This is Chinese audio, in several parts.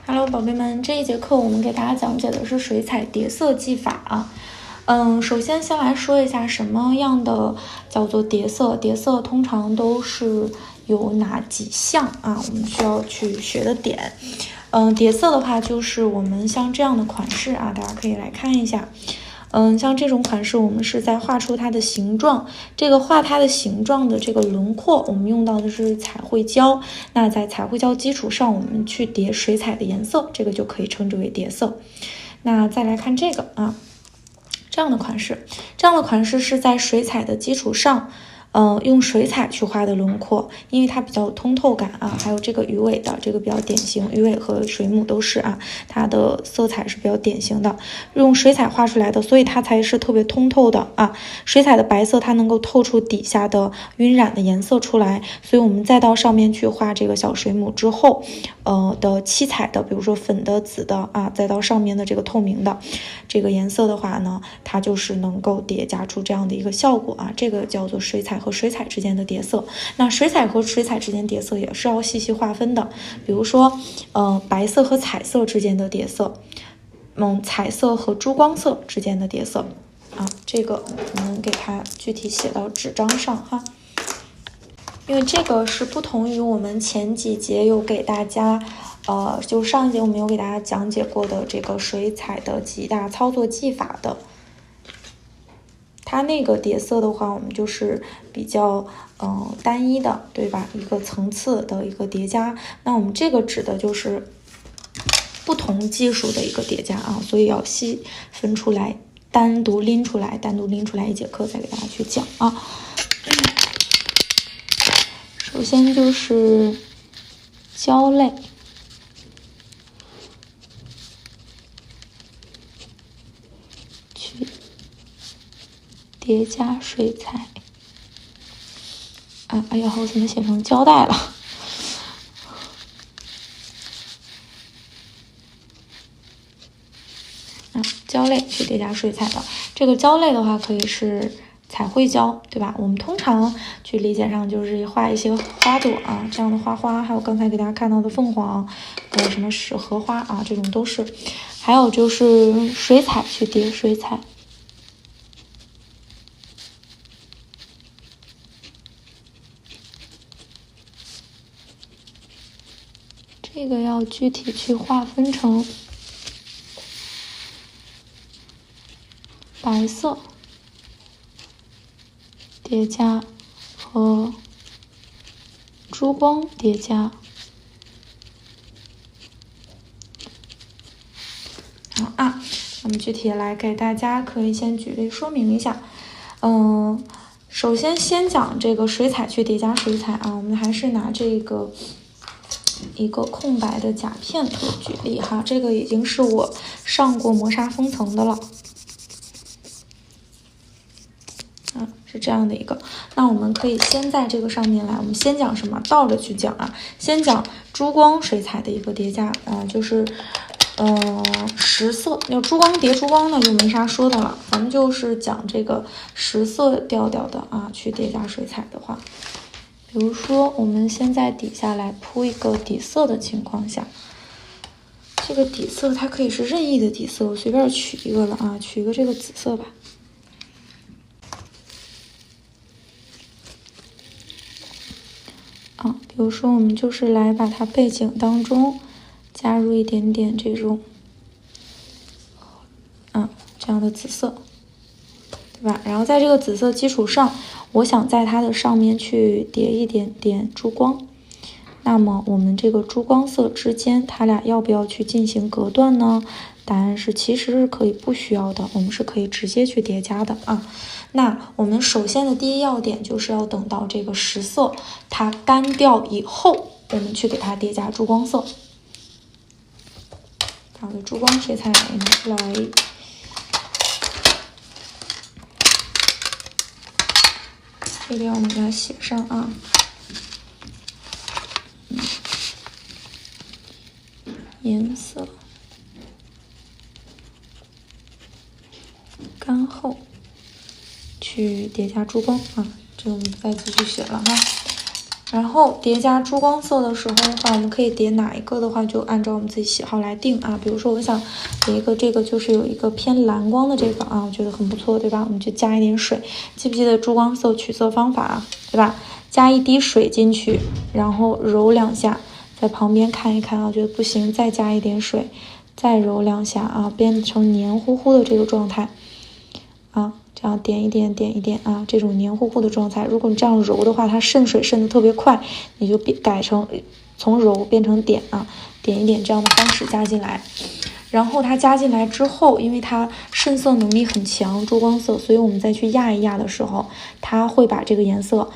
Hello， 宝贝们，这一节课我们给大家讲解的是水彩叠色技法啊。首先来说一下什么样的叫做叠色，叠色通常都是有哪几项啊？我们需要去学的点。叠色的话就是我们像这样的款式啊，大家可以来看一下。像这种款式，我们是在画出它的形状。这个画它的形状的这个轮廓，我们用到的是彩绘胶。那在彩绘胶基础上，我们去叠水彩的颜色，这个就可以称之为叠色。那再来看这个啊，这样的款式是在水彩的基础上。用水彩去画的轮廓，因为它比较有通透感啊，还有这个鱼尾的这个比较典型，鱼尾和水母都是啊，它的色彩是比较典型的，用水彩画出来的，所以它才是特别通透的啊。水彩的白色它能够透出底下的晕染的颜色出来，所以我们再到上面去画这个小水母之后，的七彩的，比如说粉的、紫的啊，再到上面的这个透明的这个颜色的话呢，它就是能够叠加出这样的一个效果啊，这个叫做水彩和水彩之间的叠色。那水彩和水彩之间叠色也是要细细划分的，比如说白色和彩色之间的叠色，彩色和珠光色之间的叠色啊，这个我们给它具体写到纸张上哈。因为这个是不同于我们前几节有给大家就上一节我们有给大家讲解过的这个水彩的几大操作技法的。它那个叠色的话，我们就是比较单一的，对吧？一个层次的一个叠加。那我们这个指的就是不同技术的一个叠加啊，所以要细分出来，单独拎出来一节课再给大家去讲啊。首先就是胶类。叠加水彩啊，哎呀，我怎么写成胶带了？胶类去叠加水彩的，这个胶类的话可以是彩绘胶，对吧？我们通常去理解上就是画一些花朵啊，这样的花花，还有刚才给大家看到的凤凰，还有什么是荷花啊，这种都是。还有就是水彩去叠水彩。这个要具体去划分成白色叠加和珠光叠加。好啊，我们具体来给大家可以先举例说明一下。首先讲这个水彩去叠加水彩啊，我们还是拿这个一个空白的甲片图举例哈，这个已经是我上过磨砂封层的了。是这样的一个，那我们可以先在这个上面来，我们先讲什么？倒着去讲啊，先讲珠光水彩的一个叠加啊，就是十色，要珠光叠珠光呢就没啥说的了，咱们就是讲这个十色调调的啊，去叠加水彩的话，比如说我们先在底下来铺一个底色的情况下，这个底色它可以是任意的底色，我随便取一个了啊，取一个这个紫色吧。比如说我们就是来把它背景当中加入一点点这种这样的紫色，对吧？然后在这个紫色基础上，我想在它的上面去叠一点点珠光，那么我们这个珠光色之间它俩要不要去进行隔断呢？答案是其实是可以不需要的，我们是可以直接去叠加的啊。那我们首先的第一要点就是要等到这个十色它干掉以后，我们去给它叠加珠光色。把我的珠光水彩拿出来，这边我们给它写上啊。颜色干后去叠加珠光啊，这个我们不再继续写了哈。然后叠加珠光色的时候的话，我们可以叠哪一个的话，就按照我们自己喜好来定啊。比如说我想叠一个这个就是有一个偏蓝光的这个啊，我觉得很不错，对吧？我们就加一点水，记不记得珠光色取色方法啊，对吧？加一滴水进去，然后揉2下，在旁边看一看啊，觉得不行，再加一点水，再揉2下啊，变成黏糊糊的这个状态啊。这样点一点点一点啊，这种黏糊糊的状态。如果你这样揉的话，它渗水渗的特别快，你就改成从揉变成点啊，点一点这样的方式加进来。然后它加进来之后，因为它渗色能力很强，珠光色，所以我们再去压一压的时候，它会把这个颜色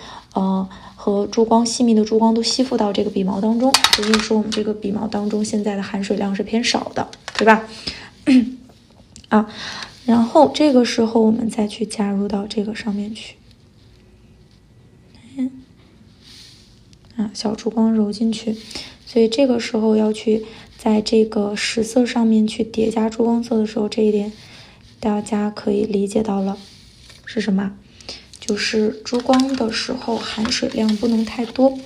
和珠光细密的珠光都吸附到这个笔毛当中。所以说我们这个笔毛当中现在的含水量是偏少的，对吧？啊。然后这个时候我们再去加入到这个上面去，小珠光揉进去，所以这个时候要去在这个实色上面去叠加珠光色的时候，这一点大家可以理解到了是什么？就是珠光的时候含水量不能太多。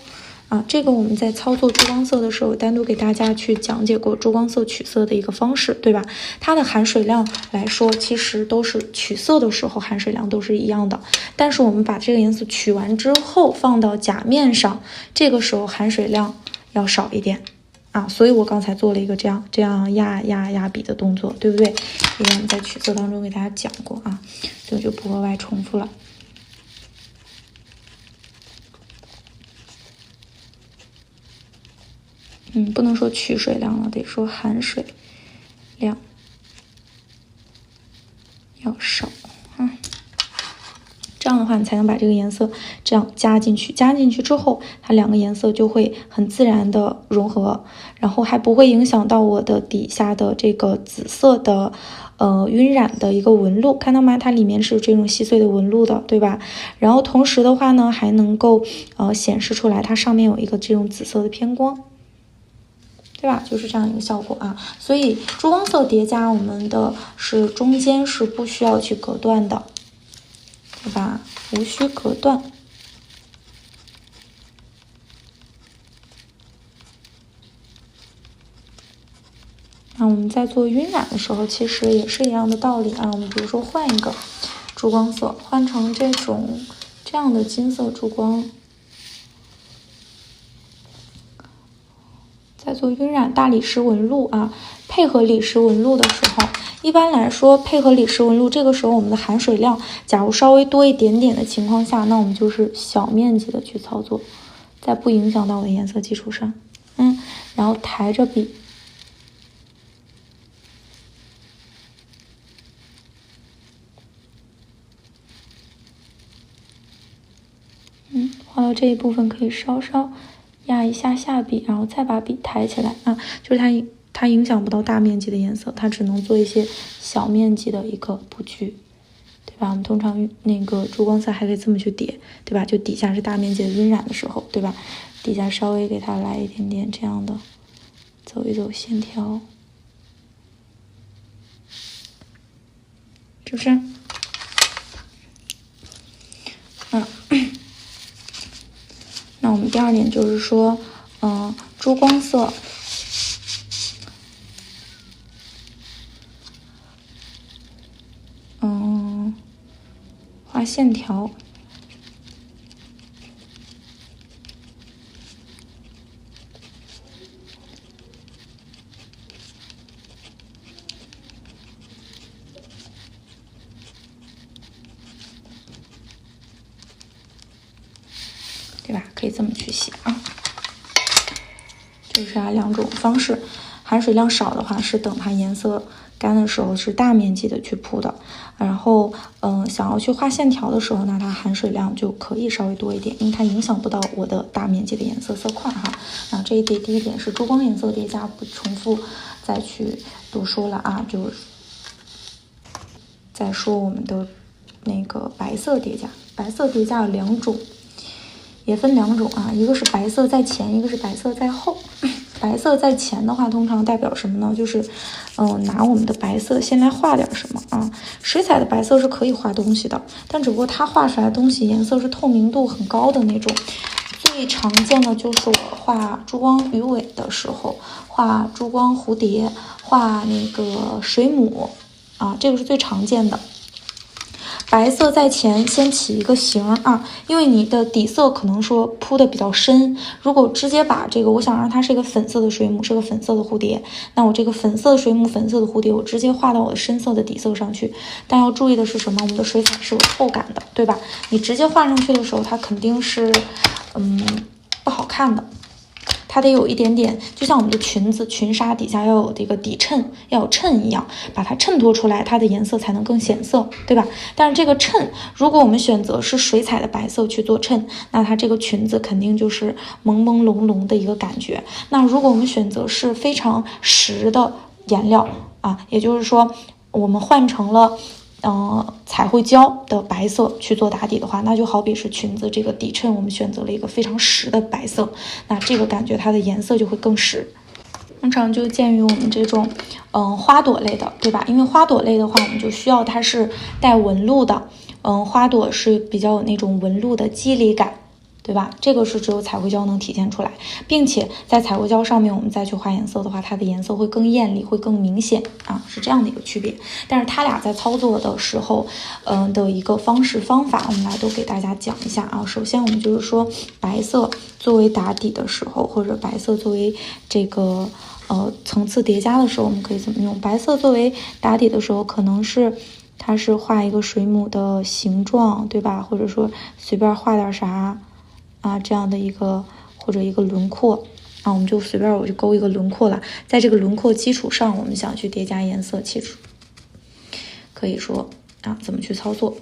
这个我们在操作珠光色的时候，单独给大家去讲解过珠光色取色的一个方式，对吧？它的含水量来说，其实都是取色的时候含水量都是一样的，但是我们把这个颜色取完之后放到甲面上，这个时候含水量要少一点所以我刚才做了一个这样压笔的动作，对不对？因为我们在取色当中给大家讲过所以就不额外重复了。不能说取水量了，得说含水量要少这样的话你才能把这个颜色这样加进去。加进去之后，它2个颜色就会很自然的融合，然后还不会影响到我的底下的这个紫色的晕染的一个纹路，看到吗？它里面是这种细碎的纹路的，对吧？然后同时的话呢，还能够显示出来它上面有一个这种紫色的偏光。对吧？就是这样一个效果所以珠光色叠加我们的是中间是不需要去隔断的，对吧？无需隔断。那我们在做晕染的时候，其实也是一样的道理我们比如说换一个珠光色，换成这样的金色珠光。在做晕染大理石纹路配合理石纹路的时候，一般来说配合理石纹路，这个时候我们的含水量假如稍微多一点点的情况下，那我们就是小面积的去操作，在不影响到我的颜色基础上，然后抬着笔，画到这一部分可以稍稍压一下下笔，然后再把笔抬起来就是它影响不到大面积的颜色，它只能做一些小面积的一个布局，对吧？我们通常那个珠光色还可以这么去叠，对吧？就底下是大面积的晕染的时候，对吧？底下稍微给它来一点点这样的走一走线条，是不是？那我们第2点就是说，珠光色，画线条，对吧？可以这么去写就是2种方式。含水量少的话是等它颜色干的时候是大面积的去铺的，然后想要去画线条的时候呢，它含水量就可以稍微多一点，因为它影响不到我的大面积的颜色色块这第一点是珠光颜色叠加，不重复再去多说了就是再说我们的那个白色叠加。白色叠加有2种，也分2种一个是白色在前，一个是白色在后。白色在前的话，通常代表什么呢？就是拿我们的白色先来画点什么水彩的白色是可以画东西的，但只不过它画出来的东西颜色是透明度很高的那种，最常见的就是我画珠光鱼尾的时候，画珠光蝴蝶，画那个水母啊，这个是最常见的。白色在前先起一个形啊，因为你的底色可能说铺的比较深，如果直接把这个我想让它是一个粉色的水母，是个粉色的蝴蝶，那我这个粉色的水母、粉色的蝴蝶，我直接画到我的深色的底色上去。但要注意的是什么？我们的水彩是有透感的，对吧？你直接画上去的时候，它肯定是不好看的。它得有一点点，就像我们的裙子裙纱底下要有这个底衬，要有衬一样，把它衬托出来，它的颜色才能更显色，对吧？但是这个衬，如果我们选择是水彩的白色去做衬，那它这个裙子肯定就是朦朦胧胧的一个感觉。那如果我们选择是非常实的颜料啊，也就是说我们换成了彩绘胶的白色去做打底的话，那就好比是裙子这个底衬，我们选择了一个非常实的白色，那这个感觉它的颜色就会更实。通常就鉴于我们这种花朵类的，对吧？因为花朵类的话，我们就需要它是带纹路的，花朵是比较有那种纹路的肌理感，对吧？这个是只有彩绘胶能体现出来，并且在彩绘胶上面我们再去画颜色的话，它的颜色会更艳丽，会更明显啊，是这样的一个区别。但是它俩在操作的时候，的一个方法，我们来都给大家讲一下啊。首先我们就是说，白色作为打底的时候，或者白色作为这个层次叠加的时候，我们可以怎么用？白色作为打底的时候，可能是它是画一个水母的形状，对吧？或者说随便画点啥。啊，这样的一个或者一个轮廓啊，我们就随便我就勾一个轮廓了，在这个轮廓基础上，我们想去叠加颜色，可以说啊，怎么去操作？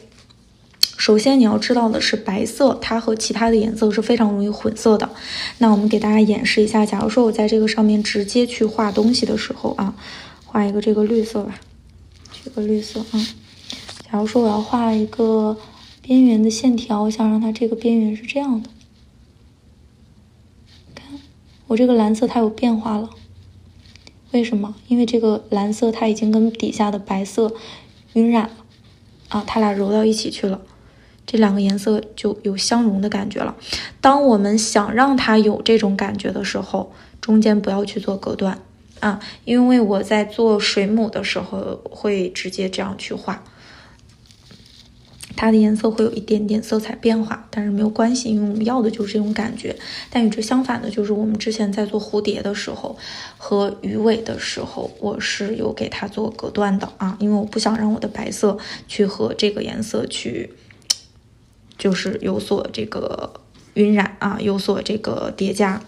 首先你要知道的是，白色它和其他的颜色是非常容易混色的。那我们给大家演示一下，假如说我在这个上面直接去画东西的时候啊，画一个这个绿色吧，这个绿色啊，假如说我要画一个边缘的线条，我想让它这个边缘是这样的。我这个蓝色它有变化了，为什么？因为这个蓝色它已经跟底下的白色晕染了啊，它俩揉到一起去了，这两个颜色就有相融的感觉了。当我们想让它有这种感觉的时候，中间不要去做隔断啊，因为我在做水母的时候会直接这样去画。它的颜色会有一点点色彩变化，但是没有关系，因为我们要的就是这种感觉。但与之相反的就是我们之前在做蝴蝶的时候和鱼尾的时候，我是有给它做隔断的啊，因为我不想让我的白色去和这个颜色去就是有所这个晕染啊，有所这个叠加，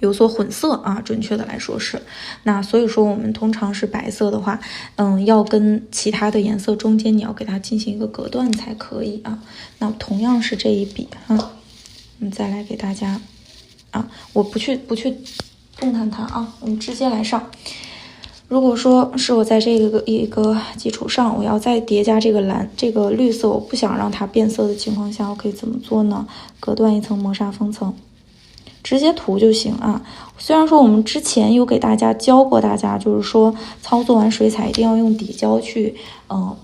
有所混色啊，准确的来说是。那所以说我们通常是白色的话，要跟其他的颜色中间你要给它进行一个隔断才可以啊。那同样是这一笔哈，我们再来给大家啊，我不去动弹它啊，我们直接来上。如果说是我在这个一个基础上，我要再叠加这个绿色，我不想让它变色的情况下，我可以怎么做呢？隔断一层磨砂封层。直接涂就行啊。虽然说我们之前有给大家教过大家，就是说操作完水彩一定要用底胶去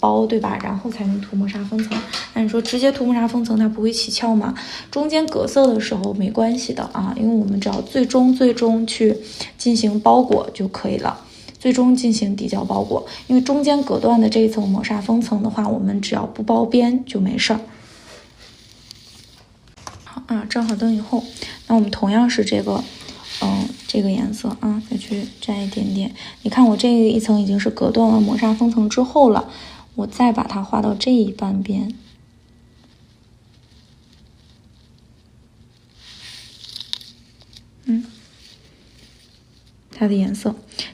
包，对吧？然后才能涂磨砂封层。那你说直接涂磨砂封层它不会起翘吗？中间隔色的时候没关系的啊，因为我们只要最终去进行包裹就可以了。最终进行底胶包裹，因为中间隔断的这一层磨砂封层的话，我们只要不包边就没事儿。啊，正好灯以后，那我们同样是这个，这个颜色啊，再去沾一点点。你看我这一层已经是隔断完磨砂封层之后了，我再把它画到这一半边。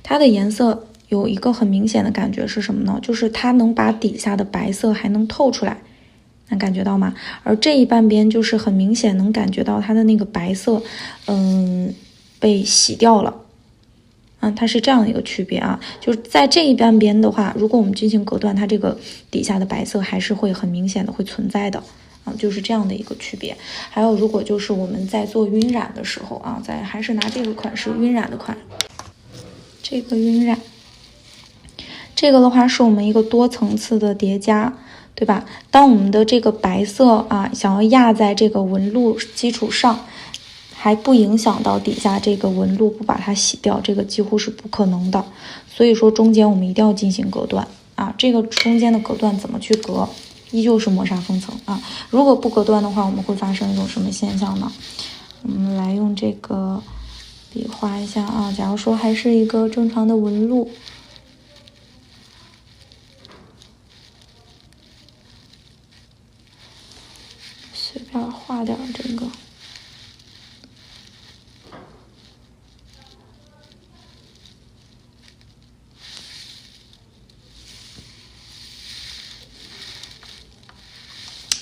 它的颜色有一个很明显的感觉是什么呢？就是它能把底下的白色还能透出来。能感觉到吗？而这一半边就是很明显能感觉到它的那个白色，被洗掉了，它是这样的一个区别啊。就是在这一半边的话，如果我们进行隔断，它这个底下的白色还是会很明显的会存在的啊，就是这样的一个区别。还有，如果就是我们在做晕染的时候啊，还是拿这个款式晕染的款，这个晕染，这个的话是我们一个多层次的叠加。对吧？当我们的这个白色啊想要压在这个纹路基础上，还不影响到底下这个纹路，不把它洗掉，这个几乎是不可能的。所以说中间我们一定要进行隔断啊，这个中间的隔断怎么去隔？依旧是磨砂封层啊。如果不隔断的话，我们会发生一种什么现象呢？我们来用这个笔画一下啊。假如说还是一个正常的纹路，随便画点这个。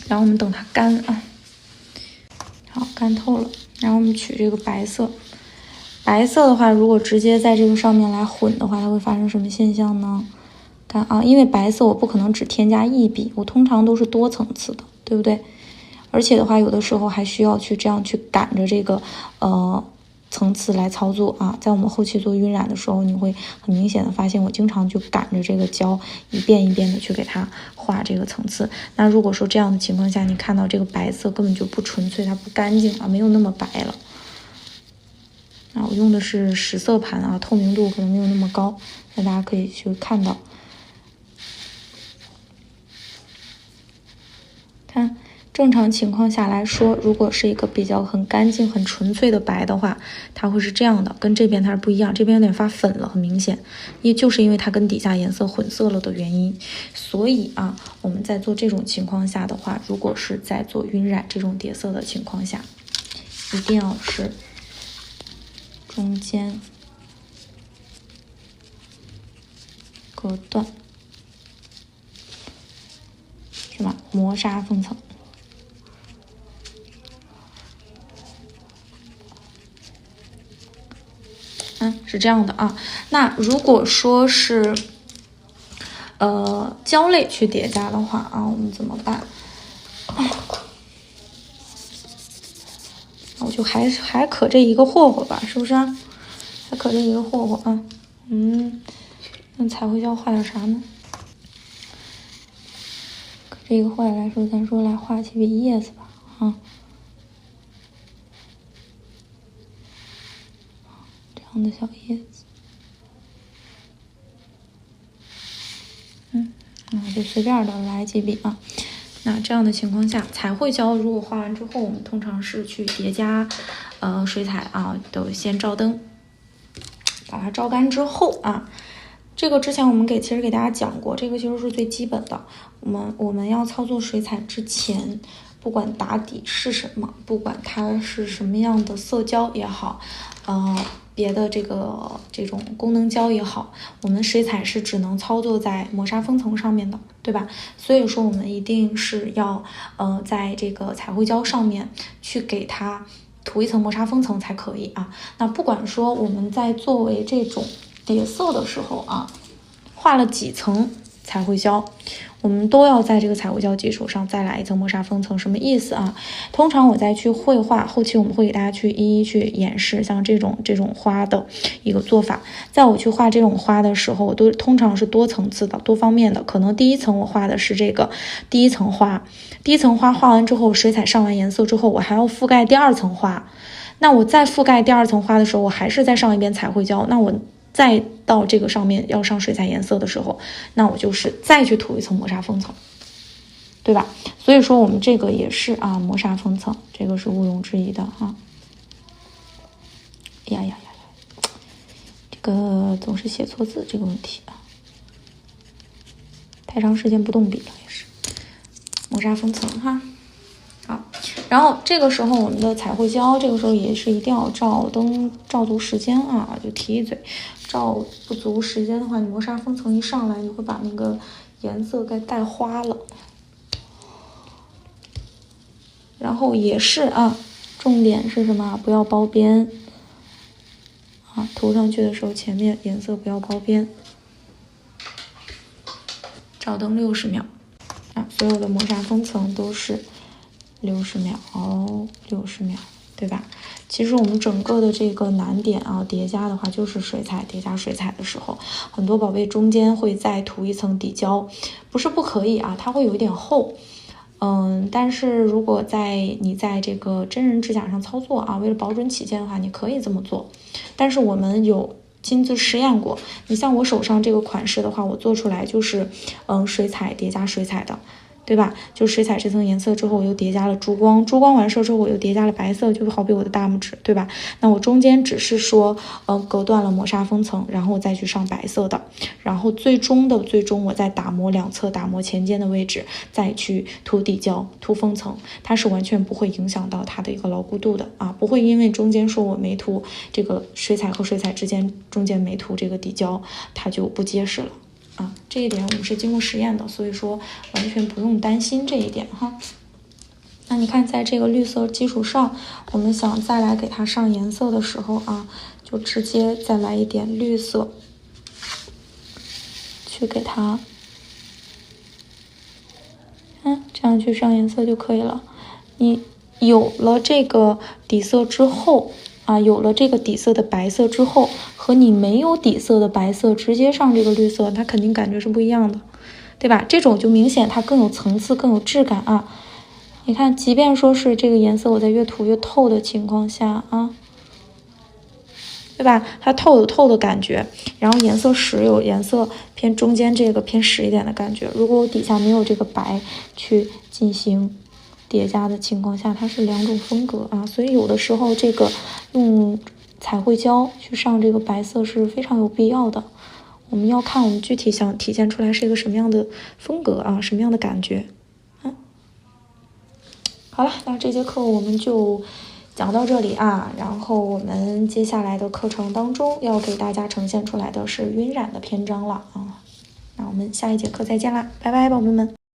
然后我们等它干啊，好，干透了。然后我们取这个白色，白色的话，如果直接在这个上面来混的话，它会发生什么现象呢？看啊，因为白色我不可能只添加一笔，我通常都是多层次的，对不对？而且的话，有的时候还需要去这样去赶着这个层次来操作啊。在我们后期做晕染的时候，你会很明显的发现，我经常就赶着这个胶一遍一遍的去给它画这个层次。那如果说这样的情况下，你看到这个白色根本就不纯粹，它不干净啊，没有那么白了。啊，我用的是10色盘啊，透明度可能没有那么高，那大家可以去看到。看，正常情况下来说，如果是一个比较很干净、很纯粹的白的话，它会是这样的，跟这边它是不一样，这边有点发粉了，很明显，就是因为它跟底下颜色混色了的原因。所以啊，我们在做这种情况下的话，如果是在做晕染这种叠色的情况下，一定要是中间隔断，是吧？磨砂封层。是这样的啊。那如果说是胶类去叠加的话啊，我们怎么办？我就还可这一个霍霍吧，是不是？还可这一个霍霍啊。用彩绘胶画点啥呢？可这个坏来说，咱说来画几笔叶子吧啊。这样的小叶子。就随便的来几笔啊。那这样的情况下，彩绘胶如果画完之后，我们通常是去叠加水彩啊，都先照灯，把它照干之后啊，这个之前我们其实给大家讲过，这个其实是最基本的。我们要操作水彩之前，不管打底是什么，不管它是什么样的色胶也好，别的这种功能胶也好，我们水彩是只能操作在磨砂封层上面的，对吧？所以说我们一定是要在这个彩绘胶上面去给它涂一层磨砂封层才可以啊。那不管说我们在作为这种叠色的时候啊，画了几层彩绘胶，我们都要在这个彩绘胶基础上再来一层磨砂封层。什么意思啊？通常我再去绘画，后期我们会给大家去一一去演示像这种花的一个做法。在我去画这种花的时候，我都通常是多层次的、多方面的。可能第一层我画的是这个第一层花，画完之后，水彩上完颜色之后，我还要覆盖第二层花。那我再覆盖第二层花的时候，我还是再上一遍彩绘胶。那我再到这个上面要上水彩颜色的时候，那我就是再去涂一层磨砂封层，对吧？所以说我们这个也是啊，磨砂封层，这个是毋庸置疑的哈。呀，这个总是写错字这个问题啊，太长时间不动笔了也是。磨砂封层哈。好，然后这个时候我们的彩绘胶，这个时候也是一定要照灯照足时间啊，就提一嘴，照不足时间的话，你磨砂封层一上来，你会把那个颜色给带花了。然后也是啊，重点是什么？不要包边啊，涂上去的时候前面颜色不要包边。照灯60秒啊，所有的磨砂封层都是60秒，对吧？其实我们整个的这个难点啊，叠加的话就是水彩叠加水彩的时候，很多宝贝中间会再涂一层底胶，不是不可以啊，它会有一点厚。但是如果你在这个真人指甲上操作啊，为了保准起见的话，你可以这么做。但是我们有亲自试验过，你像我手上这个款式的话，我做出来就是水彩叠加水彩的，对吧？就水彩这层颜色之后，我又叠加了珠光，珠光完事之后，我又叠加了白色，就好比我的大拇指，对吧？那我中间只是说，隔断了磨砂封层，然后我再去上白色的，然后最终我再打磨两侧，打磨前肩的位置，再去涂底胶、涂封层，它是完全不会影响到它的一个牢固度的啊，不会因为中间说我没涂这个水彩和水彩之间中间没涂这个底胶，它就不结实了。啊，这一点我们是经过实验的，所以说完全不用担心这一点哈。那你看，在这个绿色基础上，我们想再来给它上颜色的时候啊，就直接再来一点绿色，去给它，这样去上颜色就可以了。你有了这个底色之后啊，有了这个底色的白色之后，和你没有底色的白色直接上这个绿色，它肯定感觉是不一样的，对吧？这种就明显它更有层次，更有质感啊。你看，即便说是这个颜色我在越涂越透的情况下啊，对吧？它透有透的感觉，然后颜色实有颜色偏中间这个偏实一点的感觉。如果我底下没有这个白去进行叠加的情况下，它是两种风格啊，所以有的时候这个用彩绘胶去上这个白色是非常有必要的。我们要看我们具体想体现出来是一个什么样的风格啊，什么样的感觉。好了，那这节课我们就讲到这里啊，然后我们接下来的课程当中要给大家呈现出来的是晕染的篇章了啊。那我们下一节课再见啦，拜拜，宝贝们。